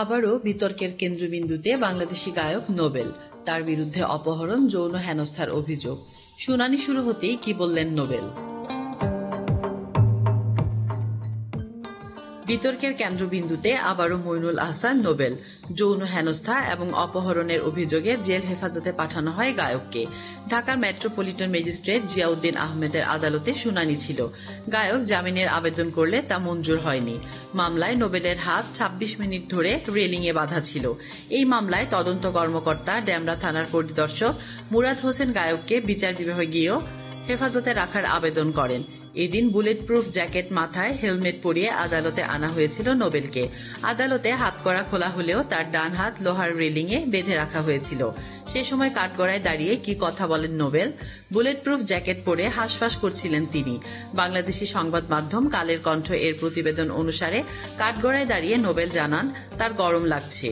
আবারও বিতর্কের কেন্দ্রবিন্দুতে বাংলাদেশি গায়ক নোবেল। তার বিরুদ্ধে অপহরণ, যৌন হেনস্থার অভিযোগ। শুনানি শুরু হতেই কি বললেন নোবেল? বিতর্কের কেন্দ্রবিন্দুতে আবারও মইনুল আহসান নোবেল। যৌন হেনস্থা এবং অপহরণের অভিযোগে জেল হেফাজতে পাঠানো হয় গায়ককে। ঢাকার মেট্রোপলিটন ম্যাজিস্ট্রেট জিয়াউদ্দিন আহমেদের আদালতে শুনানি ছিল। গায়ক জামিনের আবেদন করলে তা মঞ্জুর হয়নি। মামলায় নোবেলের হাত ২৬ মিনিট ধরে রেলিংয়ে বাঁধা ছিল। এই মামলায় তদন্ত কর্মকর্তা ডেমরা থানার পরিদর্শক মুরাদ হোসেন গায়ককে বিচার বিভাগীয় হেফাজতে রাখার আবেদন করেন। এদিন বুলেট প্রুফ জ্যাকেট মাথায় হেলমেট পরিয়ে আদালতে আনা হয়েছিল নোবেলকে। আদালতে হাতকড়া খোলা হলেও তার ডান হাত লোহার রেলিংয়ে বেঁধে রাখা হয়েছিল। সে সময় কাঠগড়ায় দাঁড়িয়ে কি কথা বলেন নোবেল? বুলেট প্রুফ জ্যাকেট পরে হাঁসফাঁস করছিলেন তিনি। বাংলাদেশি সংবাদ মাধ্যম কালের কণ্ঠ এর প্রতিবেদন অনুসারে কাঠগড়ায় দাঁড়িয়ে নোবেল জানান তার গরম লাগছে।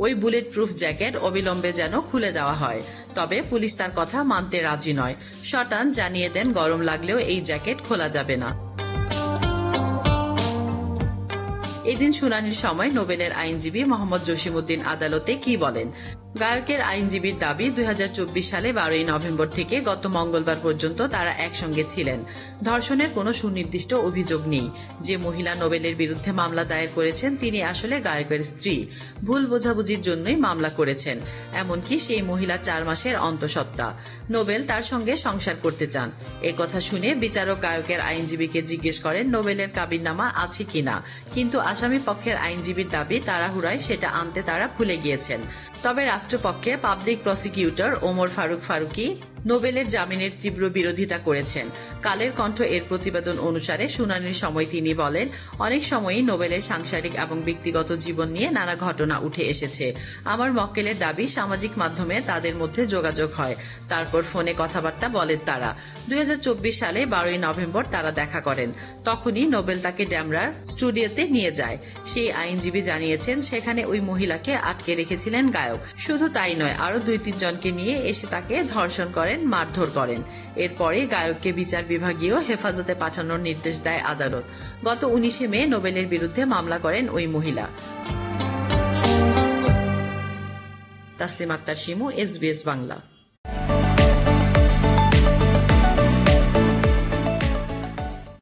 ওই বুলেট প্রুফ জ্যাকেট অবিলম্বে যেন খুলে দেওয়া হয়। তবে পুলিশ তার কথা মানতে রাজি নয়। শটান জানিয়ে দেন গরম লাগলেও এই জ্যাকেট খোলা যাবে না। এদিন শুনানির সময় নোবেলের আইনজীবী মোহাম্মদ জসিমউদ্দিন আদালতে কি বলেন? গায়কের আইনজীবীর দাবি ২০২৪ সালে ১২ই নভেম্বর থেকে গত মঙ্গলবার পর্যন্ত তারা একসঙ্গে ছিলেন। ধর্ষণের কোনো সুনির্দিষ্ট অভিযোগ নেই। যে মহিলা নোবেলের বিরুদ্ধে মামলা দায়ের করেছেন তিনি আসলে গায়কের স্ত্রী। ভুল বোঝাবুঝির জন্যই মামলা করেছেন। এমনকি সেই মহিলা ৪ মাসের অন্তঃসত্ত্বা। নোবেল তার সঙ্গে সংসার করতে চান। কথা শুনে বিচারক গায়কের আইনজীবীকে জিজ্ঞেস করেন নোবেলের কাবিননামা আছে কিনা। কিন্তু আসামি পক্ষের আইনজীবীর দাবি তাড়াহুড়ায় সেটা আনতে তারা ভুলে গিয়েছেন। তবে রাষ্ট্রপক্ষে পাবলিক প্রসিকিউটর ওমর ফারুক ফারুকী নোবেলের জামিনের তীব্র বিরোধিতা করেছেন। কালের কণ্ঠ এর প্রতিবেদন অনুসারে শুনানির সময় তিনি বলেন, অনেক সময়ই নোবেলের সাংসারিক এবং ব্যক্তিগত জীবন নিয়ে নানা ঘটনা উঠে এসেছে। আমার মক্কেলের দাবি সামাজিক মাধ্যমে তাদের মধ্যে যোগাযোগ হয়, তারপর ফোনে কথাবার্তা বলেন তারা। ২০২৪ সালে ১২ই নভেম্বর তারা দেখা করেন। তখনই নোবেল তাকে ডেমরার স্টুডিওতে নিয়ে যায়। সেই আইনজীবী জানিয়েছেন সেখানে ওই মহিলাকে আটকে রেখেছিলেন গায়ক। শুধু তাই নয়, আরো ২-৩ জনকে নিয়ে এসে তাকে ধর্ষণ করেন, মারধর করেন। এরপরে গায়ককে বিচার বিভাগীয় হেফাজতে পাঠানোর নির্দেশ দেয় আদালত। গত ১৯শে মে নোবেলের বিরুদ্ধে মামলা করেন ওই মহিলা। তাসলিমা আক্তার শিমু, SBS বাংলা।